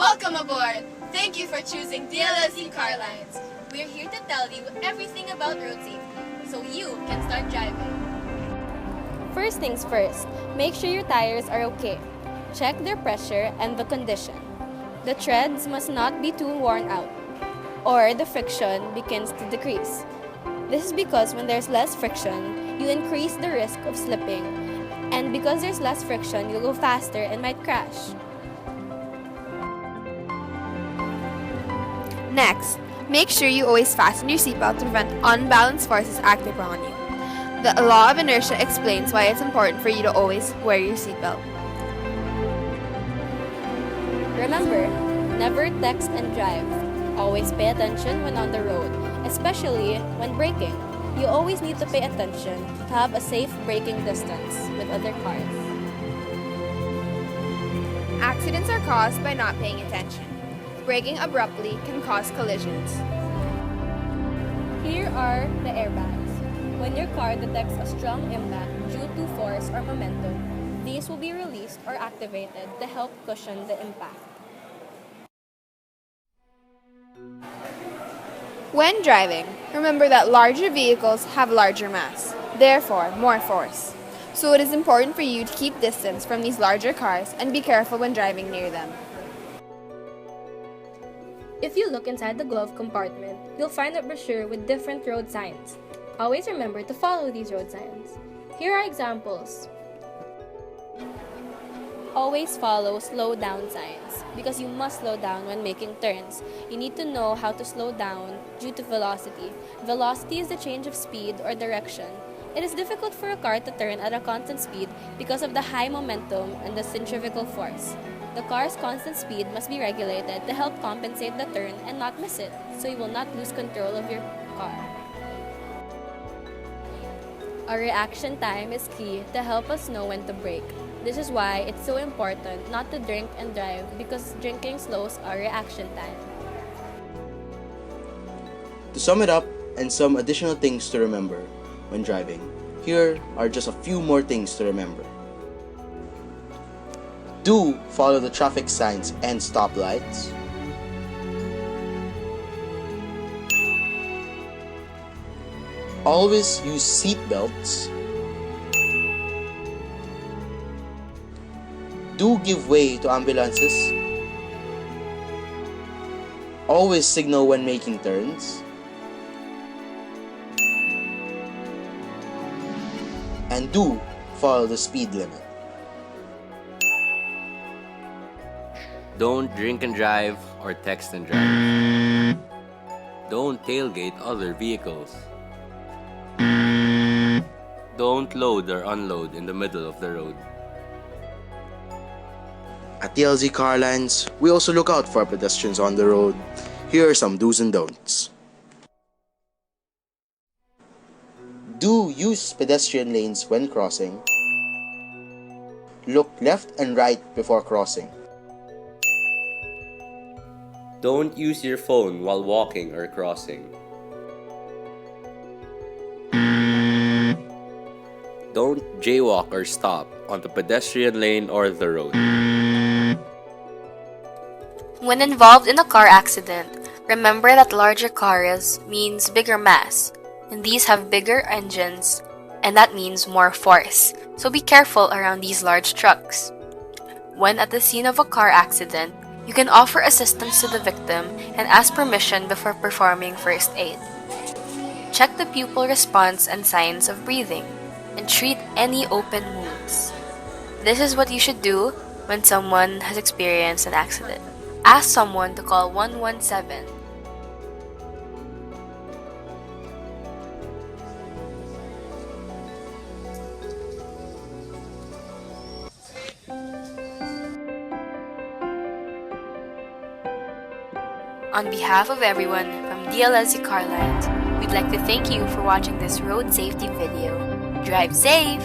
Welcome aboard! Thank you for choosing Dlsz Carlines. We're here to tell you everything about road safety so you can start driving. First things first, make sure your tires are okay. Check their pressure and the condition. The treads must not be too worn out, or the friction begins to decrease. This is because when there's less friction, you increase the risk of slipping, and because there's less friction, you'll go faster and might crash. Next, make sure you always fasten your seatbelt to prevent unbalanced forces acting on you. The law of inertia explains why it's important for you to always wear your seatbelt. Remember, never text and drive. Always pay attention when on the road, especially when braking. You always need to pay attention to have a safe braking distance with other cars. Accidents are caused by not paying attention. Braking abruptly can cause collisions. Here are the airbags. When your car detects a strong impact due to force or momentum, these will be released or activated to help cushion the impact. When driving, remember that larger vehicles have larger mass, therefore more force. So it is important for you to keep distance from these larger cars and be careful when driving near them. If you look inside the glove compartment, you'll find a brochure with different road signs. Always remember to follow these road signs. Here are examples. Always follow slow down signs because you must slow down when making turns. You need to know how to slow down due to velocity. Velocity is the change of speed or direction. It is difficult for a car to turn at a constant speed because of the high momentum and the centrifugal force. The car's constant speed must be regulated to help compensate the turn and not miss it, so you will not lose control of your car. Our reaction time is key to help us know when to brake. This is why it's so important not to drink and drive because drinking slows our reaction time. To sum it up, and some additional things to remember when driving, here are just a few more things to remember. Do follow the traffic signs and stoplights. Always use seat belts. Do give way to ambulances. Always signal when making turns. And do follow the speed limit. Don't drink and drive or text and drive. Don't tailgate other vehicles. Don't load or unload in the middle of the road. At Dlsz Carlines, we also look out for pedestrians on the road. Here are some do's and don'ts. Do use pedestrian lanes when crossing. Look left and right before crossing. Don't use your phone while walking or crossing. Don't jaywalk or stop on the pedestrian lane or the road. When involved in a car accident, remember that larger cars means bigger mass, and these have bigger engines, and that means more force, so be careful around these large trucks. When at the scene of a car accident, you can offer assistance to the victim and ask permission before performing first aid. Check the pupil response and signs of breathing, and treat any open wounds. This is what you should do when someone has experienced an accident. Ask someone to call 117. On behalf of everyone from Dlsz Carlines, we'd like to thank you for watching this road safety video. Drive safe!